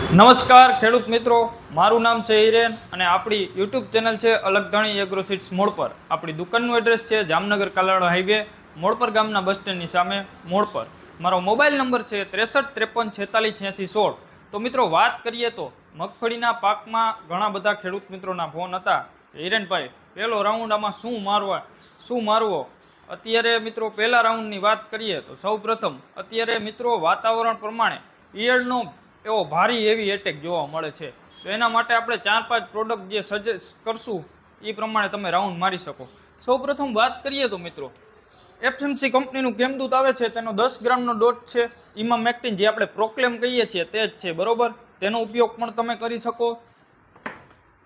નમસ્કાર ખેડૂત મિત્રો, મારું નામ છે હિરેન અને આપણી યુટ્યુબ ચેનલ છે અલગધણી એગ્રોસીડ્સ મોડ પર. આપણી દુકાનનું એડ્રેસ છે જામનગર કાલાવડ હાઈવે, મોડપર ગામના બસ સ્ટેન્ડની સામે મોડ પર. મારો મોબાઈલ નંબર છે 63 53 46 86 16. તો મિત્રો વાત કરીએ તો મગફળીના પાકમાં ઘણા બધા ખેડૂત મિત્રોના ફોન હતા. હિરેનભાઈ, પહેલો રાઉન્ડ આમાં શું મારવો? અત્યારે મિત્રો પહેલા રાઉન્ડની વાત કરીએ તો સૌપ્રથમ અત્યારે મિત્રો વાતાવરણ પ્રમાણે ઈયળનો એવો ભારી એવી એટેક જોવા મળે છે. તો એના માટે આપણે 4-5 પ્રોડક્ટ જે સજેસ્ટ કરશું એ પ્રમાણે તમે રાઉન્ડ મારી શકો. સૌપ્રથમ વાત કરીએ તો મિત્રો એફએમસી કંપનીનું કેમદૂત આવે છે, તેનો 10 ગ્રામનો ડોઝ છે ઇમામેક્ટિન, જે આપણે પ્રોક્લેમ કહીએ છીએ તે જ છે, બરોબર. તેનો ઉપયોગ પણ તમે કરી શકો.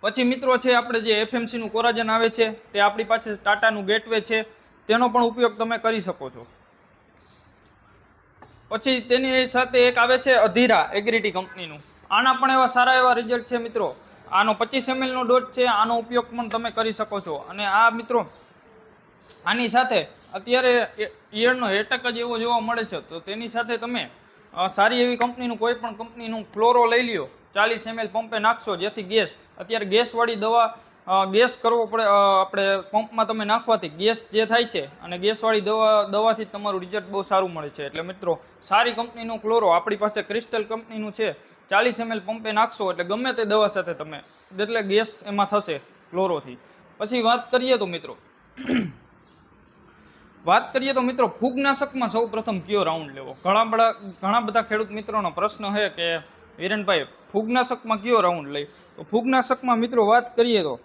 પછી મિત્રો છે આપણે જે એફએમસીનું કોરાજન આવે છે તે આપણી પાસે ટાટાનું ગેટવે છે, તેનો પણ ઉપયોગ તમે કરી શકો છો. પછી તેની સાથે એક આવે છે અધીરા એગ્રીટી કંપનીનું, આના પણ એવા સારા એવા રિઝલ્ટ છે મિત્રો. આનો 25 ml નો ડોઝ છે, આનો ઉપયોગ પણ તમે કરી શકો છો. અને આ મિત્રો આની સાથે અત્યારે ઈયળનો એટેક જ એવો જોવા મળે છે, તો તેની સાથે તમે સારી એવી કંપનીનું કોઈ પણ કંપનીનું ફ્લોરો લઈ લ્યો, 40 ml પંપે નાખશો, જેથી અત્યારે ગેસવાળી દવા ગેસ કરવો પડે, આપણે પંપમાં તમે નાખવાથી ગેસ જે થાય છે અને ગેસવાળી દવાથી તમારું રિઝલ્ટ બહુ સારું મળે છે. એટલે મિત્રો સારી કંપનીનું ક્લોરો આપણી પાસે ક્રિસ્ટલ કંપનીનું છે, 40 ml પંપે નાખશો એટલે ગમે તે દવા સાથે તમે એટલે ગેસ એમાં થશે ક્લોરોથી. પછી વાત કરીએ તો મિત્રો ફૂગનાશકમાં સૌ પ્રથમ કયો રાઉન્ડ લેવો? ઘણા બધા ખેડૂત મિત્રોનો પ્રશ્ન છે કે હિરેનભાઈ ફૂગનાશકમાં કયો રાઉન્ડ લઈ? તો ફૂગનાશકમાં મિત્રો વાત કરીએ તો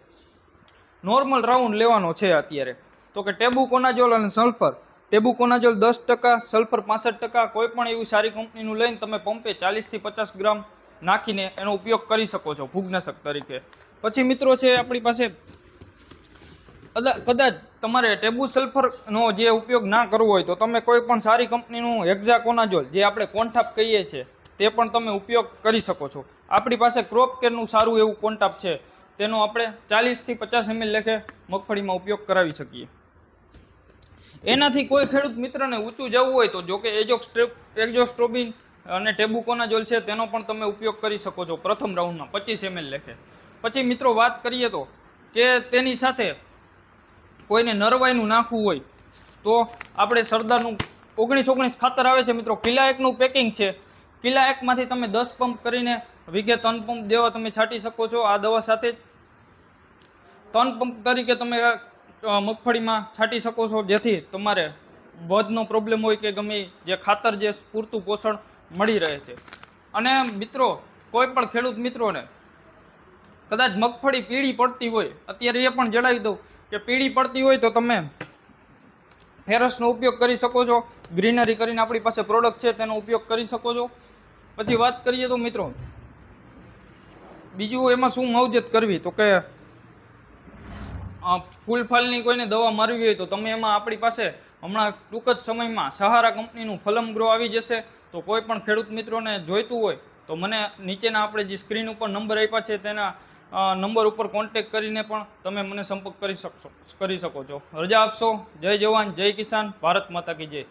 નોર્મલ રાઉન્ડ લેવાનો છે અત્યારે તો કે ટેબુકોનાઝોલ અને સલ્ફર. ટેબુકોનાઝોલ 10%, સલ્ફર 65%, કોઈ પણ એવી સારી કંપનીનું લઈને તમે પંપે 40 થી 50 ગ્રામ નાખીને એનો ઉપયોગ કરી શકો છો ફૂગનાશક તરીકે. પછી મિત્રો છે આપણી પાસે કદાચ તમારે ટેબુ સલ્ફરનો જે ઉપયોગ ના કરવો હોય તો તમે કોઈ પણ સારી કંપનીનું હેક્ઝાકોનાઝોલ, જે આપણે કોન્ટાપ કહીએ છીએ, તે પણ તમે ઉપયોગ કરી શકો છો. આપણી પાસે ક્રોપ કેરનું સારું એવું કોન્ટાપ છે, તેનો આપણે 40 થી 50 ml લેખે મગફળીમાં ઉપયોગ કરાવી શકીએ. એનાથી કોઈ ખેડૂત મિત્રને ઊંચું જવું હોય તો જોકે એક્ઝોસ્ટ્રોબિન અને ટેબુકોનાઝોલ છે તેનો પણ તમે ઉપયોગ કરી શકો છો પ્રથમ રાઉન્ડમાં 25 ml લેખે. પછી મિત્રો વાત કરીએ તો કે તેની સાથે કોઈને નરવાઈનું નાખવું હોય તો આપણે સરદારનું 19-19 ખાતર આવે છે મિત્રો, કિલા 1નું પેકિંગ છે. કિલા 1માંથી તમે 10 પંપ કરીને વીઘે 3 પંપ દેવા તમે છાંટી શકો છો. આ દવા સાથે 3 પંપ તરીકે તમે મગફળીમાં છાંટી શકો છો, જેથી તમારે વધનો પ્રોબ્લેમ હોય કે ગમે જે ખાતર જે પૂરતું પોષણ મળી રહે છે. અને મિત્રો કોઈ પણ ખેડૂત મિત્રોને કદાચ મગફળી પીળી પડતી હોય, અત્યારે એ પણ જણાવી દઉં કે પીળી પડતી હોય તો તમે ફેરસનો ઉપયોગ કરી શકો છો. ગ્રીનરી કરીને આપણી પાસે પ્રોડક્ટ છે, તેનો ઉપયોગ કરી શકો છો. પછી વાત કરીએ તો મિત્રો બીજું એમાં શું માવજત કરવી, તો કે ફૂલફાલની કોઈને દવા મારવી હોય તો તમે એમાં આપણી પાસે હમણાં ટૂંક જ સમયમાં સહારા કંપનીનું ફલમ ગ્રો આવી જશે. તો કોઈ પણ ખેડૂત મિત્રોને જોઈતું હોય તો મને નીચેના આપણે જે સ્ક્રીન ઉપર નંબર આપ્યા છે તેના નંબર ઉપર કોન્ટેક્ટ કરીને પણ તમે મને સંપર્ક કરી શકો છો. રજા આપશો. જય જવાન, જય કિસાન, ભારત માતા કી જય.